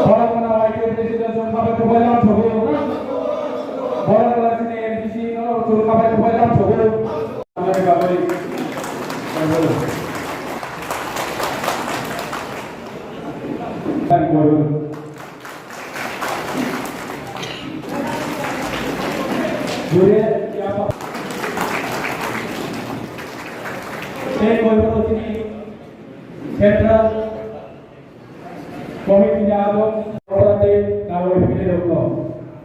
বড়াকোনা YTF president সংখ্যাবে কুবাইলাম ছবি বড়াকোনা সিনে MDC সংখ্যাবে কুবাইলাম ছবি আমাদের গাবরি থ্যাংক ইউ জুড়ে সেই বইগুলো তিনি সেন্ট্রাল কমিটি আদম ওরাতে কারো ফিরে রকম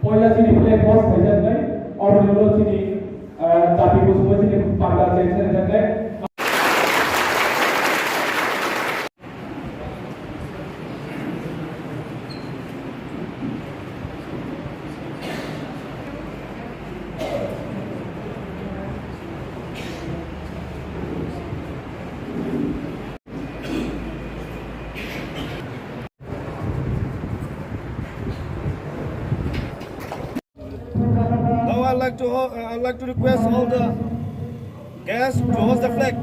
পয়লা তিনি প্লে ফোর্স হয়ে যায় অর্ডারগুলো তিনি জাতি কুসুমে তিনি পাঁচটা সেকশন থাকে Now I'd like to request all the guests to host the flag.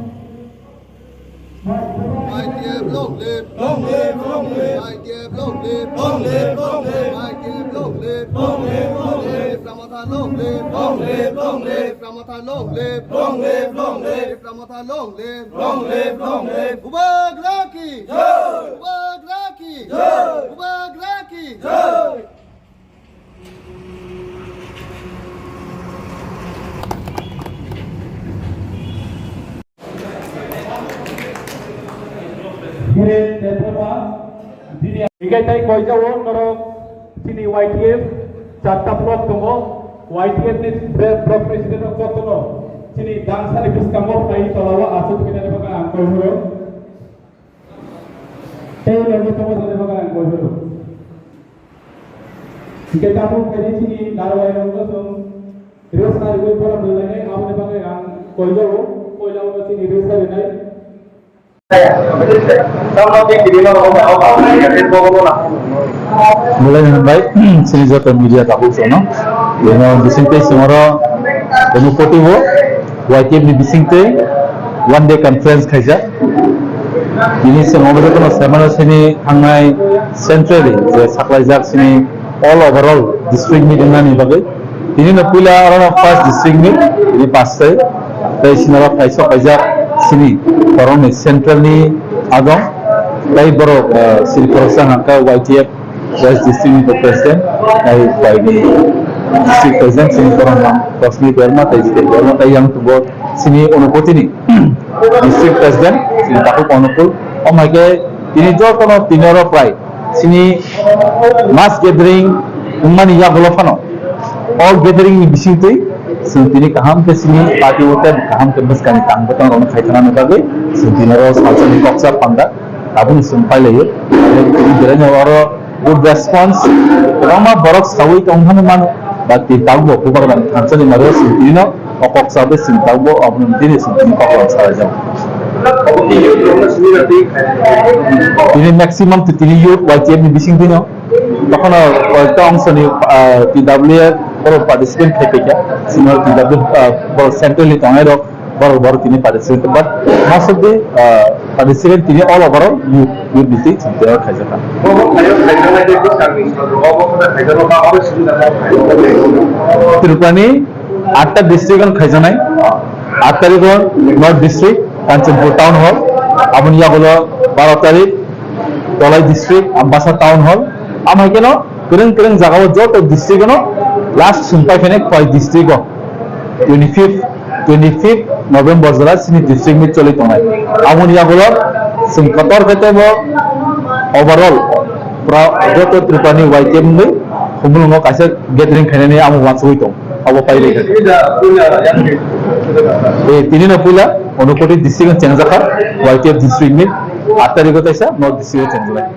YTF long live, Long live, long live, YTF long live, long live, long live, YTF long live, long live, long live, Ramata long live, long live, long live, Ramata long live, long live, long live, Ramata long live, long live, long live. Ubag Raki, Jai! Ubag Raki, Jai! Ubag Raki, Jai! ধীরে দেববা দিনে ইগাইতাই কইজাও narrow তিনি YTF চারটা block দङ YTF नि block president কতন তিনি দানসালি বিস্কামো পাই তলাও আসু কিনে দেবকা আং কইহरो তেই লগো তম দেবকা আং কইহरो ইগাইতামু কেনি তিনি দারওয়াই রঙ্গ সম রেসারি কই পরা বললে আমনে বাকে আং কইজাও কইলাও তিনি রেসারি নাই mulai baik sini jatuh media tahu sono yang bising teh semua demopotivo YTF di bising teh one day conference kaja ini semua betul betul seminar sini hangai centrally je saklai jak sini all overall district ni dengan ni bagai ini na pula orang first district ni di pasai dari sini orang kaisa kaja sini orang ni central ni agam dari baru sini perasaan angka YTF West District President dari Friday District President sini orang nam Rosmi Verma dari State Verma dari yang tu buat sini Onopoti ni District President sini takut Onopol oh my god ini jauh kono tinoro prai sini mass gathering umani ya golofano all gathering ni bising tu sini tini kaham ke sini party hotel kaham ke bus kani tang betul orang kaitan anu kage sini tinoro salsa ni koksa panda tabun sumpah leh ini jalan orang good response rama borok sawi tonghan manu bati tagbo kubaran hansani maros dino okok sabe sin tagbo abun dini sin kokon saraja ini maximum to 3 youth YTF ni bising dino তখন কয়েকটা অংশ নিয়ে PW এর বড় participant থেকে senior PW বড় centrally তঙের বড় বড় তিনি participant but most of the participant তিনি অল ওভার ইউথ দিতে চিন্তা খাইছে না ত্রিপুরানি 8টা ডিস্ট্রিক্ট খাইছে নাই 8 তারিখ north district Kanchanpur town hall আবনিয়া হলো 12 তারিখ তলাই ডিস্ট্রিক্ট আমবাসা টাউন হল আমার কেন কেরেন কেরেন জায়গাও যত ডিস্ট্রিক্ট ন লাস্ট সুম্পাই ফেনে কয় ডিস্ট্রিক্ট 25 নভেম্বর জেলা সিনি ডিস্ট্রিক্ট নি চলি তনাই আমনিয়া হলো সিং কতর কেতেব ওভারঅল পুরা যত ত্রিপুরানি YTF নি হুমলুঙ্গ কাছে গ্যাদারিং খাইনানি আমু ওয়ান্স হইতো অব পাইলে এই তিনি না পুলা অনুকোটি ডিস্ট্রিক্ট চেঞ্জ রাখা YTF ডিস্ট্রিক্ট নি 8 তারিখ তাইসা নর্থ ডিস্ট্রিক্ট চেঞ্জ লাগে